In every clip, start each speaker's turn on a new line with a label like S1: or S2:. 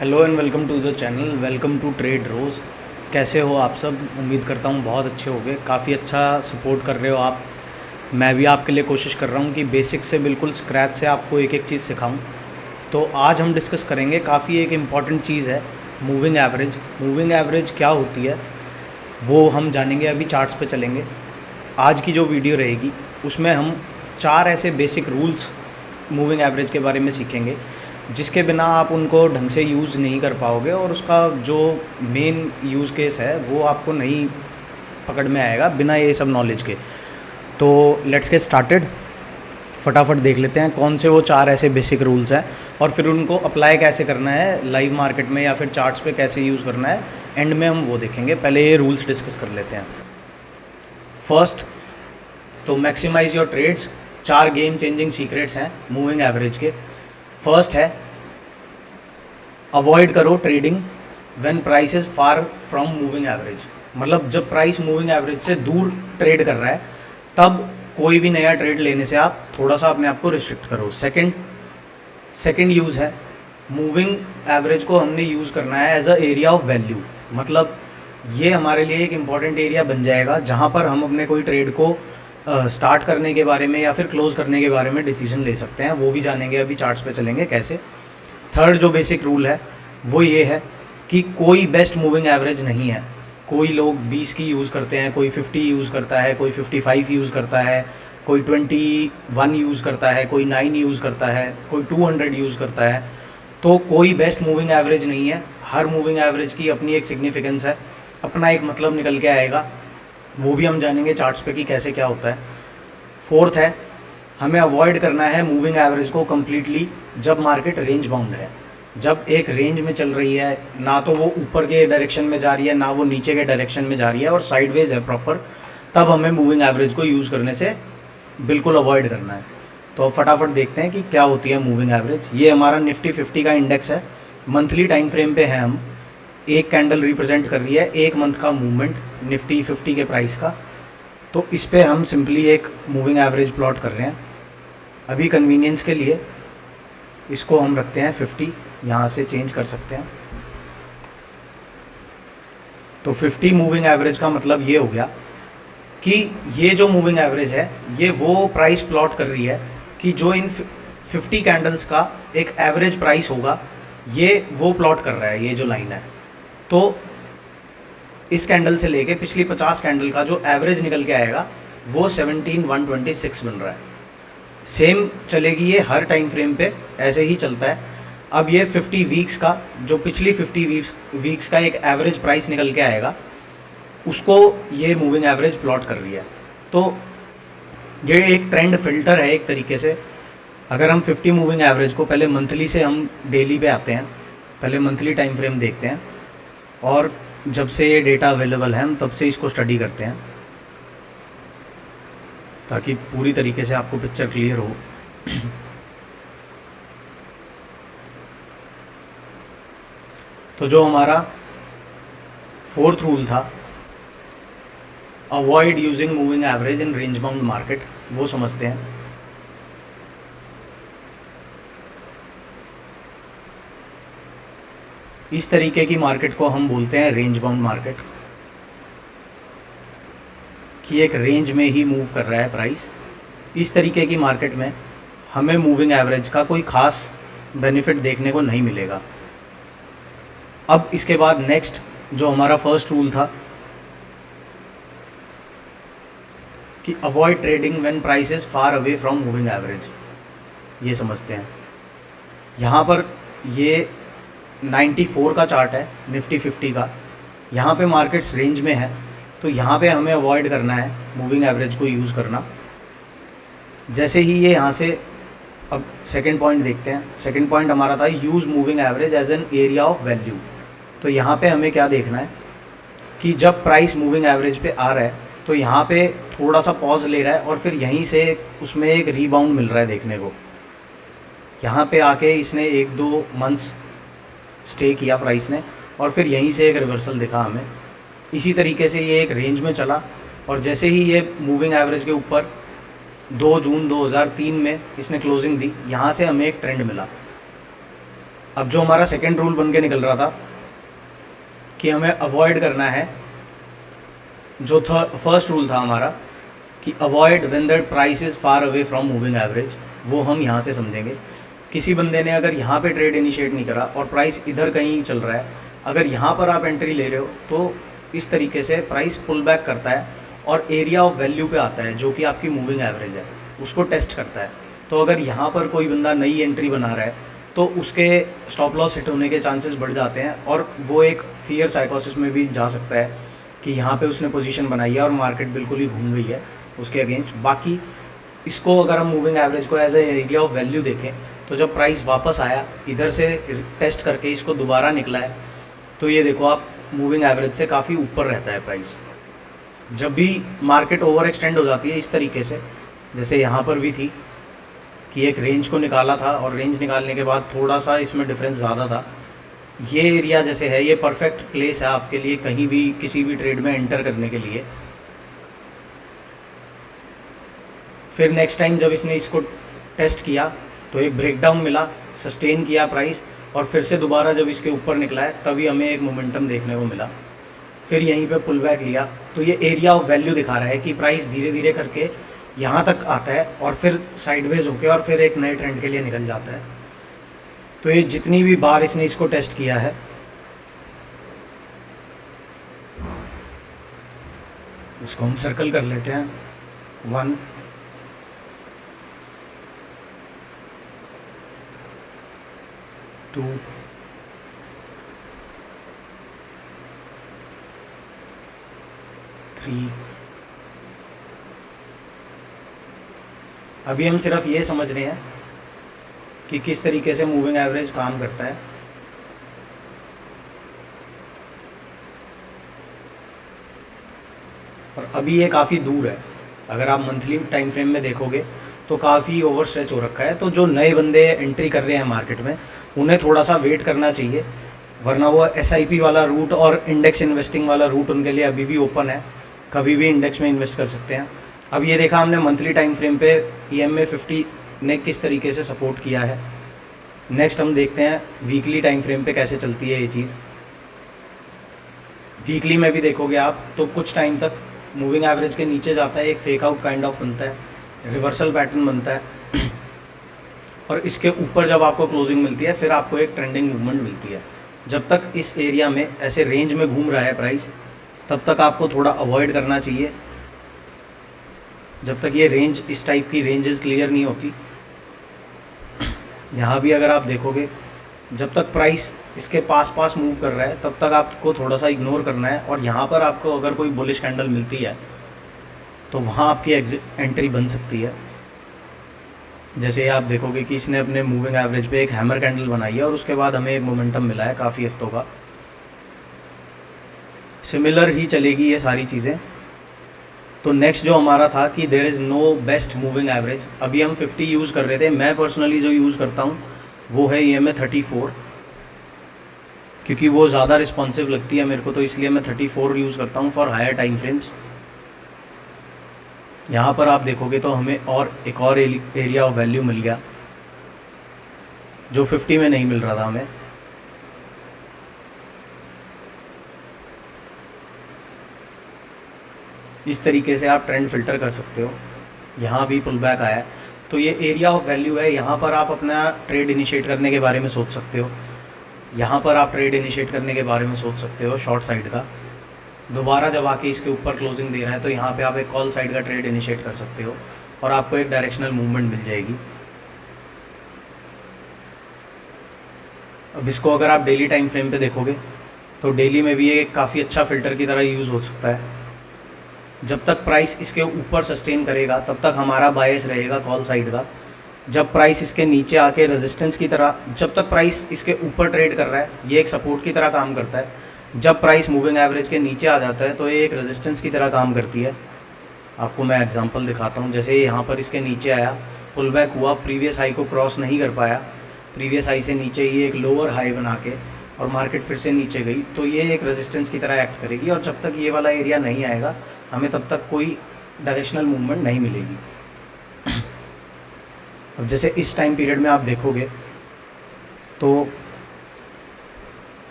S1: Hello and welcome to the channel. Welcome to Trade Rose. कैसे हो आप सब? उम्मीद करता हूँ बहुत अच्छे होंगे। काफ़ी अच्छा सपोर्ट कर रहे हो आप। मैं भी आपके लिए कोशिश कर रहा हूँ कि बेसिक से बिल्कुल स्क्रैच से आपको एक एक चीज़ सिखाऊं। तो आज हम डिस्कस करेंगे काफ़ी एक इम्पॉर्टेंट चीज़ है, मूविंग एवरेज। मूविंग एवरेज क्या होती है वो हम जानेंगे, अभी चार्ट्स पे चलेंगे। आज की जो वीडियो रहेगी उसमें हम 4 ऐसे बेसिक रूल्स मूविंग एवरेज के बारे में सीखेंगे जिसके बिना आप उनको ढंग से यूज़ नहीं कर पाओगे और उसका जो मेन यूज़ केस है वो आपको नहीं पकड़ में आएगा बिना ये सब नॉलेज के। तो लेट्स गेट स्टार्टेड। फटाफट देख लेते हैं कौन से वो 4 ऐसे बेसिक रूल्स हैं और फिर उनको अप्लाई कैसे करना है लाइव मार्केट में या फिर चार्ट्स पे कैसे यूज़ करना है, एंड में हम वो देखेंगे। पहले ये रूल्स डिस्कस कर लेते हैं। फर्स्ट, तो maximise your trades. 4 game changing secrets हैं मूविंग एवरेज के। फर्स्ट है, अवॉइड करो trading when price is far from moving average. मतलब जब प्राइस मूविंग एवरेज से दूर ट्रेड कर रहा है तब कोई भी नया ट्रेड लेने से आप थोड़ा सा अपने आप को रिस्ट्रिक्ट करो। सेकंड यूज़ है, मूविंग एवरेज को हमने यूज़ करना है as a area of value. मतलब ये हमारे लिए एक इम्पॉर्टेंट एरिया बन जाएगा जहाँ पर हम अपने कोई ट्रेड को स्टार्ट करने के बारे में या फिर क्लोज करने के बारे में डिसीजन ले सकते हैं। वो भी जानेंगे, अभी चार्ट्स पे चलेंगे कैसे। थर्ड जो बेसिक रूल है वो ये है कि कोई बेस्ट मूविंग एवरेज नहीं है। कोई लोग 20 की यूज़ करते हैं, कोई 50 यूज़ करता है, कोई 55 यूज़ करता है, कोई 21 यूज़ करता है, कोई 9 यूज़ करता है, कोई 200 यूज़ करता है। तो कोई बेस्ट मूविंग एवरेज नहीं है। हर मूविंग एवरेज की अपनी एक सिग्निफिकेंस है, अपना एक मतलब निकल के आएगा। वो भी हम जानेंगे चार्ट्स पे कि कैसे क्या होता है। फोर्थ है, हमें अवॉइड करना है मूविंग एवरेज को कम्प्लीटली जब मार्केट रेंज बाउंड है। जब एक रेंज में चल रही है, ना तो वो ऊपर के डायरेक्शन में जा रही है ना वो नीचे के डायरेक्शन में जा रही है और साइडवेज है प्रॉपर, तब हमें मूविंग एवरेज को यूज़ करने से बिल्कुल अवॉइड करना है। तो अब फटाफट देखते हैं कि क्या होती है मूविंग एवरेज। ये हमारा निफ्टी 50 का इंडेक्स है। मंथली टाइम फ्रेम पे है हम। एक कैंडल रिप्रेजेंट कर रही है एक मंथ का मूवमेंट निफ्टी 50 के प्राइस का। तो इस पर हम सिंपली एक मूविंग एवरेज प्लॉट कर रहे हैं। अभी कन्वीनियंस के लिए इसको हम रखते हैं 50, यहाँ से चेंज कर सकते हैं। तो 50 मूविंग एवरेज का मतलब ये हो गया कि ये जो मूविंग एवरेज है ये वो प्राइस प्लॉट कर रही है कि जो इन 50 कैंडल्स का एक एवरेज प्राइस होगा, ये वो प्लॉट कर रहा है ये जो लाइन है। तो इस कैंडल से लेके पिछली 50 कैंडल का जो एवरेज निकल के आएगा वो 17,126 बन रहा है। सेम चलेगी ये हर टाइम फ्रेम पे, ऐसे ही चलता है। अब ये 50 वीक्स का, जो पिछली 50 वीक्स का एक एवरेज प्राइस निकल के आएगा, उसको ये मूविंग एवरेज प्लॉट कर रही है। तो ये एक ट्रेंड फिल्टर है एक तरीके से। अगर हम 50 मूविंग एवरेज को पहले मंथली से हम डेली पे आते हैं, पहले मंथली टाइम फ्रेम देखते हैं और जब से ये डेटा अवेलेबल है हम तब से इसको स्टडी करते हैं ताकि पूरी तरीके से आपको पिक्चर क्लियर हो। तो जो हमारा फोर्थ रूल था, avoid using moving average in range bound market, वो समझते हैं। इस तरीके की मार्केट को हम बोलते हैं रेंज बाउंड मार्केट, कि एक रेंज में ही मूव कर रहा है प्राइस। इस तरीके की मार्केट में हमें मूविंग एवरेज का कोई खास बेनिफिट देखने को नहीं मिलेगा। अब इसके बाद नेक्स्ट जो हमारा फर्स्ट रूल था कि avoid trading when price is far away from moving average, ये समझते हैं। यहाँ पर ये 94 का चार्ट है निफ्टी 50 का। यहाँ पे मार्केट्स रेंज में है तो यहाँ पे हमें अवॉइड करना है मूविंग एवरेज को यूज़ करना। जैसे ही ये यहाँ से, अब सेकंड पॉइंट देखते हैं। सेकंड पॉइंट हमारा था use moving average as an area of value. तो यहाँ पे हमें क्या देखना है कि जब प्राइस मूविंग एवरेज पे आ रहा है तो यहाँ पे थोड़ा सा पॉज ले रहा है और फिर यहीं से उसमें एक रीबाउंड मिल रहा है देखने को। यहाँ पे आके इसने 1-2 मंथ्स स्टे किया प्राइस ने और फिर यहीं से एक रिवर्सल दिखा हमें। इसी तरीके से ये एक रेंज में चला और जैसे ही ये मूविंग एवरेज के ऊपर 2 जून 2003 में इसने क्लोजिंग दी, यहाँ से हमें एक ट्रेंड मिला। अब जो हमारा सेकेंड रूल बन के निकल रहा था कि हमें अवॉइड करना है, जो फर्स्ट रूल था हमारा कि avoid when the price is far away from moving average, वो हम यहाँ से समझेंगे। किसी बंदे ने अगर यहाँ पे ट्रेड इनिशिएट नहीं करा और प्राइस इधर कहीं चल रहा है, अगर यहाँ पर आप एंट्री ले रहे हो तो इस तरीके से प्राइस पुल बैक करता है और एरिया ऑफ वैल्यू पे आता है जो कि आपकी मूविंग एवरेज है, उसको टेस्ट करता है। तो अगर यहाँ पर कोई बंदा नई एंट्री बना रहा है तो उसके स्टॉप लॉस हिट होने के चांसेस बढ़ जाते हैं और वो एक फियर साइकोसिस में भी जा सकता है कि यहाँ पे उसने पोजीशन बनाई है और मार्केट बिल्कुल ही घूम गई है उसके अगेंस्ट। बाकी इसको अगर हम मूविंग एवरेज को as a area of value देखें तो जब प्राइस वापस आया इधर से टेस्ट करके इसको दोबारा निकला है, तो ये देखो आप मूविंग एवरेज से काफ़ी ऊपर रहता है प्राइस। जब भी मार्केट ओवर एक्सटेंड हो जाती है इस तरीके से, जैसे यहाँ पर भी थी कि एक रेंज को निकाला था और रेंज निकालने के बाद थोड़ा सा इसमें डिफरेंस ज़्यादा था, ये एरिया जैसे है ये परफेक्ट प्लेस है आपके लिए कहीं भी किसी भी ट्रेड में एंटर करने के लिए। फिर नेक्स्ट टाइम जब इसने इसको टेस्ट किया तो एक ब्रेकडाउन मिला, सस्टेन किया प्राइस और फिर से दोबारा जब इसके ऊपर निकला है तभी हमें एक मोमेंटम देखने को मिला, फिर यहीं पे पुल बैक लिया। तो ये एरिया ऑफ वैल्यू दिखा रहा है कि प्राइस धीरे धीरे करके यहाँ तक आता है और फिर साइडवेज होके और फिर एक नए ट्रेंड के लिए निकल जाता है। तो ये जितनी भी बार इसने इसको टेस्ट किया है, इसको हम सर्कल कर लेते हैं 1 2 3। अभी हम सिर्फ ये समझ रहे हैं कि किस तरीके से मूविंग एवरेज काम करता है। और अभी ये काफ़ी दूर है, अगर आप मंथली टाइम फ्रेम में देखोगे तो काफ़ी ओवर स्ट्रेच हो रखा है। तो जो नए बंदे एंट्री कर रहे हैं मार्केट में उन्हें थोड़ा सा वेट करना चाहिए, वरना वो SIP वाला रूट और इंडेक्स इन्वेस्टिंग वाला रूट उनके लिए अभी भी ओपन है, कभी भी इंडेक्स में इन्वेस्ट कर सकते हैं। अब ये देखा हमने मंथली टाइम फ्रेम पे EMA 50 ने किस तरीके से सपोर्ट किया है। नेक्स्ट हम देखते हैं वीकली टाइम फ्रेम पे कैसे चलती है ये चीज़। वीकली में भी देखोगे आप तो कुछ टाइम तक मूविंग एवरेज के नीचे जाता है, एक फेक आउट काइंड ऑफ बनता है, रिवर्सल पैटर्न बनता है और इसके ऊपर जब आपको क्लोजिंग मिलती है फिर आपको एक ट्रेंडिंग मूवमेंट मिलती है। जब तक इस एरिया में ऐसे रेंज में घूम रहा है प्राइस तब तक आपको थोड़ा अवॉइड करना चाहिए, जब तक ये रेंज इस टाइप की रेंजेस क्लियर नहीं होती। यहाँ भी अगर आप देखोगे जब तक प्राइस इसके पास पास मूव कर रहा है तब तक आपको थोड़ा सा इग्नोर करना है और यहाँ पर आपको अगर कोई बुलिश कैंडल मिलती है तो वहाँ आपकी एग्जिट एंट्री बन सकती है। जैसे आप देखोगे कि इसने अपने मूविंग एवरेज पे एक हैमर कैंडल बनाई है और उसके बाद हमें एक मोमेंटम मिला है काफ़ी हफ्तों का। सिमिलर ही चलेगी ये सारी चीज़ें। तो नेक्स्ट जो हमारा था कि there is no best moving average, अभी हम 50 यूज़ कर रहे थे। मैं पर्सनली जो यूज़ करता हूँ वो है EMA 34, क्योंकि वो ज़्यादा रिस्पॉन्सिव लगती है मेरे को, तो इसलिए मैं 34 यूज़ करता हूँ फॉर हायर टाइम फ्रेम्स। यहाँ पर आप देखोगे तो हमें और एक और एरिया ऑफ वैल्यू मिल गया जो 50 में नहीं मिल रहा था हमें। इस तरीके से आप ट्रेंड फिल्टर कर सकते हो। यहाँ भी पुल बैक आया है तो ये एरिया ऑफ वैल्यू है, यहाँ पर आप अपना ट्रेड इनिशिएट करने के बारे में सोच सकते हो। यहाँ पर आप ट्रेड इनिशिएट करने के बारे में सोच सकते हो शॉर्ट साइड का। दोबारा जब आके इसके ऊपर क्लोजिंग दे रहा है तो यहाँ पे आप एक कॉल साइड का ट्रेड इनिशिएट कर सकते हो और आपको एक डायरेक्शनल मूवमेंट मिल जाएगी। अब इसको अगर आप डेली टाइम फ्रेम पे देखोगे तो डेली में भी ये काफ़ी अच्छा फिल्टर की तरह यूज़ हो सकता है। जब तक प्राइस इसके ऊपर सस्टेन करेगा तब तक हमारा बायस रहेगा कॉल साइड का। जब प्राइस इसके नीचे आके रेजिस्टेंस की तरह, जब तक प्राइस इसके ऊपर ट्रेड कर रहा है ये एक सपोर्ट की तरह काम करता है। जब प्राइस मूविंग एवरेज के नीचे आ जाता है तो ये एक रेजिस्टेंस की तरह काम करती है। आपको मैं एग्जांपल दिखाता हूँ। जैसे यहाँ पर इसके नीचे आया, पुल बैक हुआ, प्रीवियस हाई को क्रॉस नहीं कर पाया, प्रीवियस हाई से नीचे ये एक लोअर हाई बना के और मार्केट फिर से नीचे गई, तो ये एक रेजिस्टेंस की तरह एक्ट करेगी। और जब तक ये वाला एरिया नहीं आएगा हमें तब तक कोई डायरेक्शनल मूवमेंट नहीं मिलेगी। अब जैसे इस टाइम पीरियड में आप देखोगे तो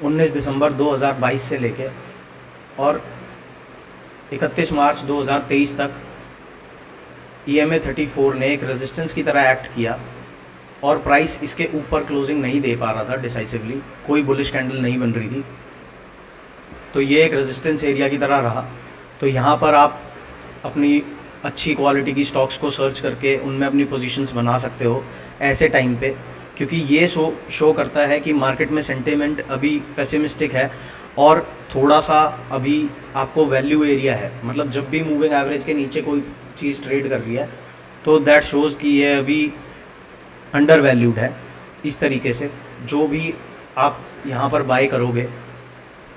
S1: 19 दिसंबर 2022 से लेके और 31 मार्च 2023 तक EMA 34 ने एक रेजिस्टेंस की तरह एक्ट किया और प्राइस इसके ऊपर क्लोजिंग नहीं दे पा रहा था डिसाइसिवली, कोई बुलिश कैंडल नहीं बन रही थी, तो ये एक रेजिस्टेंस एरिया की तरह रहा। तो यहाँ पर आप अपनी अच्छी क्वालिटी की स्टॉक्स को सर्च करके उनमें अपनी पोजीशंस बना सकते हो ऐसे टाइम पे, क्योंकि ये शो करता है कि मार्केट में सेंटिमेंट अभी पेसिमिस्टिक है और थोड़ा सा अभी आपको वैल्यू एरिया है। मतलब जब भी मूविंग एवरेज के नीचे कोई चीज़ ट्रेड कर रही है तो दैट शोज़ कि ये अभी अंडर वैल्यूड है। इस तरीके से जो भी आप यहाँ पर बाय करोगे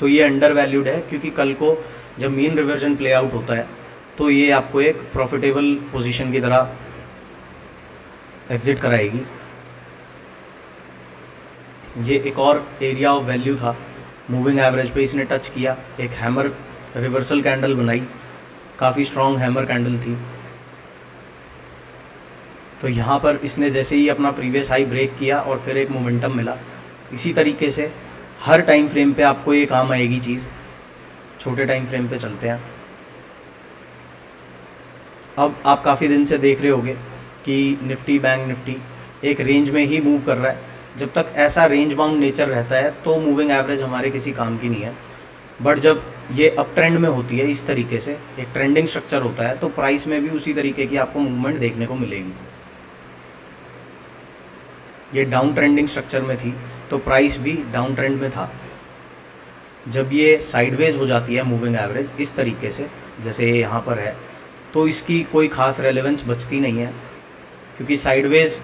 S1: तो ये अंडर वैल्यूड है, क्योंकि कल को जब मीन रिवर्जन प्ले आउट होता है तो ये आपको एक प्रॉफिटेबल पोजीशन की तरह एग्जिट कराएगी। ये एक और एरिया ऑफ वैल्यू था, मूविंग एवरेज पे इसने टच किया, एक हैमर रिवर्सल कैंडल बनाई, काफ़ी स्ट्रॉन्ग हैमर कैंडल थी। तो यहाँ पर इसने जैसे ही अपना प्रीवियस हाई ब्रेक किया और फिर एक मोमेंटम मिला। इसी तरीके से हर टाइम फ्रेम पे आपको ये काम आएगी चीज़। छोटे टाइम फ्रेम पे चलते हैं। अब आप काफ़ी दिन से देख रहे होगे कि निफ्टी बैंक निफ्टी एक रेंज में ही मूव कर रहा है। जब तक ऐसा रेंज बाउंड नेचर रहता है तो मूविंग एवरेज हमारे किसी काम की नहीं है। बट जब ये अप ट्रेंड में होती है, इस तरीके से एक ट्रेंडिंग स्ट्रक्चर होता है, तो प्राइस में भी उसी तरीके की आपको मूवमेंट देखने को मिलेगी। ये डाउन ट्रेंडिंग स्ट्रक्चर में थी तो प्राइस भी डाउन ट्रेंड में था। जब ये साइडवेज हो जाती है मूविंग एवरेज इस तरीके से जैसे ये यहाँ पर है, तो इसकी कोई ख़ास रेलेवेंस बचती नहीं है, क्योंकि साइडवेज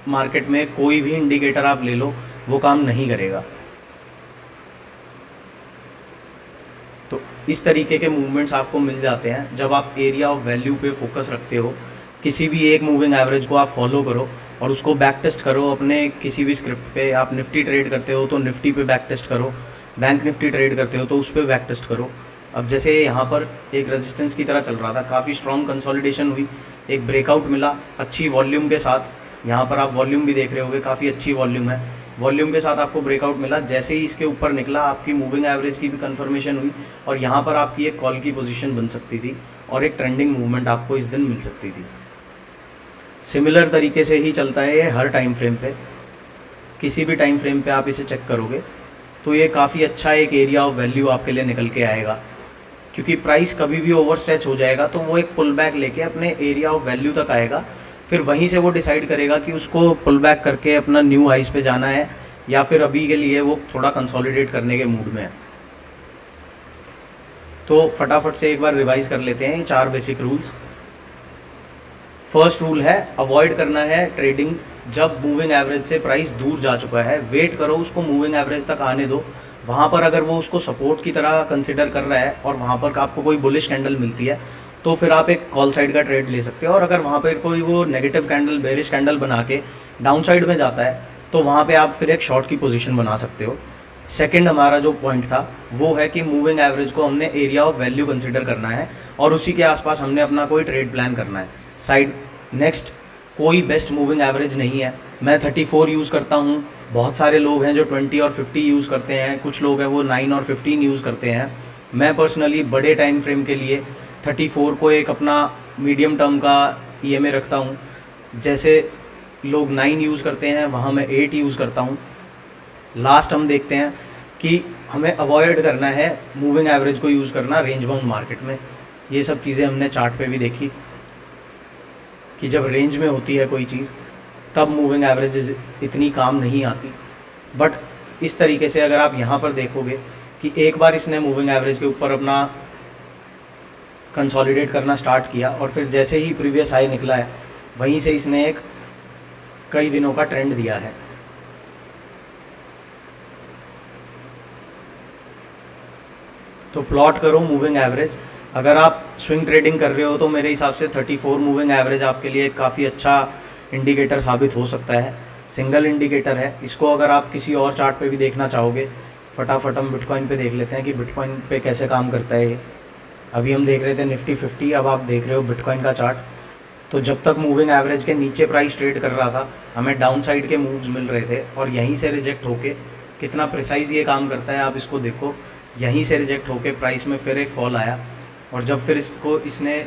S1: मार्केट में कोई भी इंडिकेटर आप ले लो वो काम नहीं करेगा। तो इस तरीके के मूवमेंट्स आपको मिल जाते हैं जब आप एरिया ऑफ वैल्यू पे फोकस रखते हो। किसी भी एक मूविंग एवरेज को आप फॉलो करो और उसको बैक टेस्ट करो अपने किसी भी स्क्रिप्ट पे। आप निफ्टी ट्रेड करते हो तो निफ्टी पे बैक टेस्ट करो, बैंक निफ्टी ट्रेड करते हो तो उस पर बैक टेस्ट करो। अब जैसे यहाँ पर एक रेजिस्टेंस की तरह चल रहा था, काफ़ी स्ट्रॉन्ग कंसोलिडेशन हुई, एक ब्रेकआउट मिला अच्छी वॉल्यूम के साथ। यहाँ पर आप वॉल्यूम भी देख रहे होगे, काफ़ी अच्छी वॉल्यूम है। वॉल्यूम के साथ आपको ब्रेकआउट मिला, जैसे ही इसके ऊपर निकला आपकी मूविंग एवरेज की भी कंफर्मेशन हुई और यहाँ पर आपकी एक कॉल की पोजीशन बन सकती थी और एक ट्रेंडिंग मूवमेंट आपको इस दिन मिल सकती थी। सिमिलर तरीके से ही चलता है ये हर टाइम फ्रेम पे। किसी भी टाइम फ्रेम पे आप इसे चेक करोगे तो ये काफ़ी अच्छा एक एरिया ऑफ वैल्यू आपके लिए निकल के आएगा, क्योंकि प्राइस कभी भी ओवर स्ट्रेच हो जाएगा तो वो एक पुल बैक लेके अपने एरिया ऑफ वैल्यू तक आएगा। फिर वहीं से वो डिसाइड करेगा कि उसको पुल बैक करके अपना न्यू हाइस पे जाना है या फिर अभी के लिए वो थोड़ा कंसोलिडेट करने के मूड में है। तो फटाफट से एक बार रिवाइज कर लेते हैं ये 4 बेसिक रूल्स। फर्स्ट रूल है अवॉइड करना है ट्रेडिंग जब मूविंग एवरेज से प्राइस दूर जा चुका है। वेट करो, उसको मूविंग एवरेज तक आने दो। वहाँ पर अगर वो उसको सपोर्ट की तरह कंसिडर कर रहा है और वहाँ पर आपको कोई बुलिश कैंडल मिलती है तो फिर आप एक कॉल साइड का ट्रेड ले सकते हो। और अगर वहाँ पर कोई वो नेगेटिव कैंडल बेरिश कैंडल बना के डाउन साइड में जाता है तो वहाँ पे आप फिर एक शॉर्ट की पोजीशन बना सकते हो। सेकंड हमारा जो पॉइंट था वो है कि मूविंग एवरेज को हमने एरिया ऑफ वैल्यू कंसिडर करना है और उसी के आसपास हमने अपना कोई ट्रेड प्लान करना है। साइड नेक्स्ट, कोई बेस्ट मूविंग एवरेज नहीं है। मैं 34 यूज़ करता हूँ, बहुत सारे लोग हैं जो 20 और 50 यूज़ करते हैं, कुछ लोग हैं वो 9 और 15 यूज़ करते हैं। मैं पर्सनली बड़े टाइम फ्रेम के लिए 34 को एक अपना मीडियम टर्म का EMA रखता हूँ। जैसे लोग 9 यूज़ करते हैं वहाँ मैं 8 यूज़ करता हूँ। लास्ट हम देखते हैं कि हमें अवॉइड करना है मूविंग एवरेज को यूज़ करना रेंज बाउंड मार्केट में। ये सब चीज़ें हमने चार्ट पे भी देखी कि जब रेंज में होती है कोई चीज़ तब मूविंग एवरेज इतनी काम नहीं आती। बट इस तरीके से अगर आप यहाँ पर देखोगे कि एक बार इसने मूविंग एवरेज के ऊपर अपना कंसोलिडेट करना स्टार्ट किया और फिर जैसे ही प्रीवियस हाई निकला है वहीं से इसने एक कई दिनों का ट्रेंड दिया है। तो प्लॉट करो मूविंग एवरेज। अगर आप स्विंग ट्रेडिंग कर रहे हो तो मेरे हिसाब से 34 मूविंग एवरेज आपके लिए काफ़ी अच्छा इंडिकेटर साबित हो सकता है। सिंगल इंडिकेटर है, इसको अगर आप किसी और चार्ट पे भी देखना चाहोगे, फटाफट हम बिटकॉइन पे देख लेते हैं कि बिटकॉइन पे कैसे काम करता है ये। अभी हम देख रहे थे निफ्टी 50, अब आप देख रहे हो बिटकॉइन का चार्ट। तो जब तक मूविंग एवरेज के नीचे प्राइस ट्रेड कर रहा था हमें डाउन साइड के मूव्स मिल रहे थे और यहीं से रिजेक्ट होके कितना प्रिसाइज ये काम करता है आप इसको देखो। यहीं से रिजेक्ट होके प्राइस में फिर एक फॉल आया, और जब फिर इसने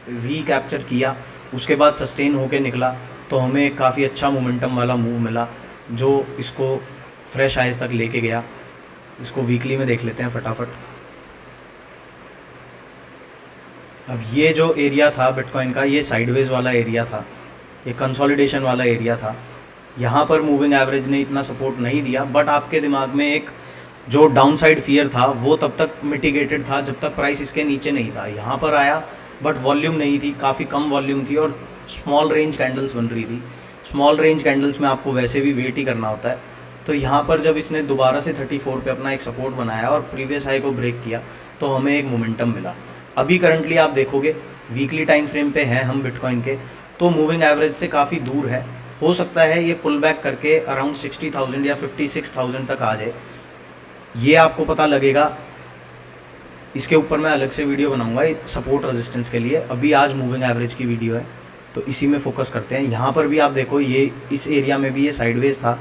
S1: रीकैप्चर किया, उसके बाद सस्टेन होके निकला, तो हमें काफ़ी अच्छा मोमेंटम वाला मूव मिला जो इसको फ्रेश हाइज तक लेके गया। इसको वीकली में देख लेते हैं फटाफट। अब ये जो एरिया था बिटकॉइन का, ये साइडवेज वाला एरिया था, ये कंसोलिडेशन वाला एरिया था। यहाँ पर मूविंग एवरेज ने इतना सपोर्ट नहीं दिया, बट आपके दिमाग में एक जो डाउनसाइड फियर था वो तब तक मिटिगेटेड था जब तक प्राइस इसके नीचे नहीं था। यहाँ पर आया बट वॉल्यूम नहीं थी, काफ़ी कम वॉल्यूम थी और स्मॉल रेंज कैंडल्स बन रही थी। स्मॉल रेंज कैंडल्स में आपको वैसे भी वेट ही करना होता है। तो यहाँ पर जब इसने दोबारा से 34 पे अपना एक सपोर्ट बनाया और प्रीवियस हाई को ब्रेक किया, तो हमें एक मोमेंटम मिला। अभी करंटली आप देखोगे वीकली टाइम फ्रेम पे हैं हम बिटकॉइन के, तो मूविंग एवरेज से काफ़ी दूर है। हो सकता है ये पुल बैक करके अराउंड 60,000 या 56,000 तक आ जाए। ये आपको पता लगेगा, इसके ऊपर मैं अलग से वीडियो बनाऊंगा सपोर्ट रेजिस्टेंस के लिए। अभी आज मूविंग एवरेज की वीडियो है तो इसी में फोकस करते हैं। यहाँ पर भी आप देखो, ये इस एरिया में भी ये साइडवेज था,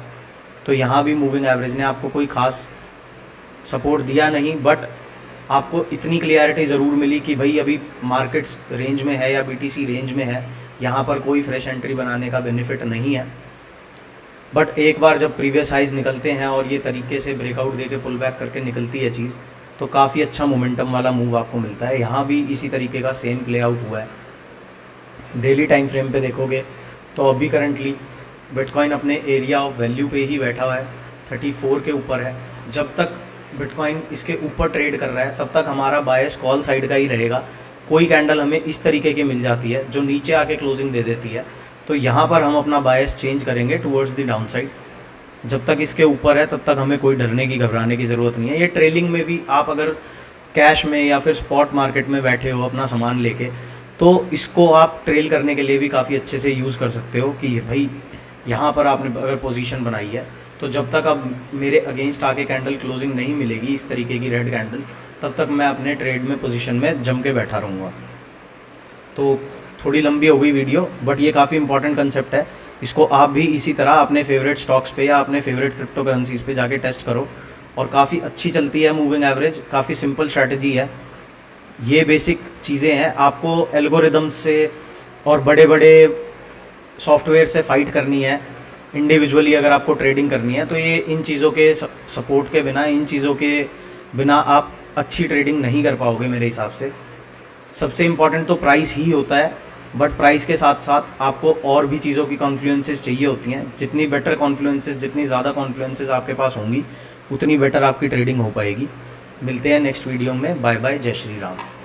S1: तो यहाँ भी मूविंग एवरेज ने आपको कोई ख़ास सपोर्ट दिया नहीं, बट आपको इतनी क्लियरिटी ज़रूर मिली कि भाई अभी मार्केट्स रेंज में है या BTC रेंज में है, यहाँ पर कोई फ्रेश एंट्री बनाने का बेनिफिट नहीं है। बट एक बार जब प्रीवियस हाइज निकलते हैं और ये तरीके से ब्रेकआउट देके पुल बैक करके निकलती है चीज़, तो काफ़ी अच्छा मोमेंटम वाला मूव आपको मिलता है। यहाँ भी इसी तरीके का सेम प्ले आउट हुआ है। डेली टाइम फ्रेम पे देखोगे तो अभी करंटली बिटकॉइन अपने एरिया ऑफ वैल्यू पे ही बैठा हुआ है, 34 के ऊपर है। जब तक बिटकॉइन इसके ऊपर ट्रेड कर रहा है तब तक हमारा बायस कॉल साइड का ही रहेगा। कोई कैंडल हमें इस तरीके की मिल जाती है जो नीचे आके क्लोजिंग दे देती है, तो यहाँ पर हम अपना बायस चेंज करेंगे टुवर्ड्स द डाउन साइड। जब तक इसके ऊपर है तब तक हमें कोई डरने की घबराने की ज़रूरत नहीं है। ये ट्रेलिंग में भी आप अगर कैश में या फिर स्पॉट मार्केट में बैठे हो अपना सामान लेके, तो इसको आप ट्रेल करने के लिए भी काफ़ी अच्छे से यूज़ कर सकते हो कि भाई यहाँ पर आपने अगर पोजीशन बनाई है तो जब तक अब मेरे अगेंस्ट आके कैंडल क्लोजिंग नहीं मिलेगी इस तरीके की रेड कैंडल, तब तक मैं अपने ट्रेड में पोजीशन में जम के बैठा रहूँगा। तो थोड़ी लंबी हो गई वीडियो, बट ये काफ़ी इंपॉर्टेंट कंसेप्ट है। इसको आप भी इसी तरह अपने फेवरेट स्टॉक्स पे या अपने फेवरेट क्रिप्टो करेंसीज पे जाके टेस्ट करो, और काफ़ी अच्छी चलती है मूविंग एवरेज। काफ़ी सिंपल स्ट्रैटेजी है, ये बेसिक चीज़ें हैं। आपको एल्गोरिदम से और बड़े बड़े सॉफ्टवेयर से फाइट करनी है, इंडिविजुअली अगर आपको ट्रेडिंग करनी है, तो ये इन चीज़ों के सपोर्ट के बिना, इन चीज़ों के बिना आप अच्छी ट्रेडिंग नहीं कर पाओगे मेरे हिसाब से। सबसे इम्पॉर्टेंट तो प्राइस ही होता है, बट प्राइस के साथ साथ आपको और भी चीज़ों की कॉन्फ्लुएंसेस चाहिए होती हैं। जितनी बेटर कॉन्फ्लुएंसेस, जितनी ज़्यादा कॉन्फ्लुएंसेस आपके पास होंगी, उतनी बेटर आपकी ट्रेडिंग हो पाएगी। मिलते हैं नेक्स्ट वीडियो में। बाय बाय, जय श्री राम।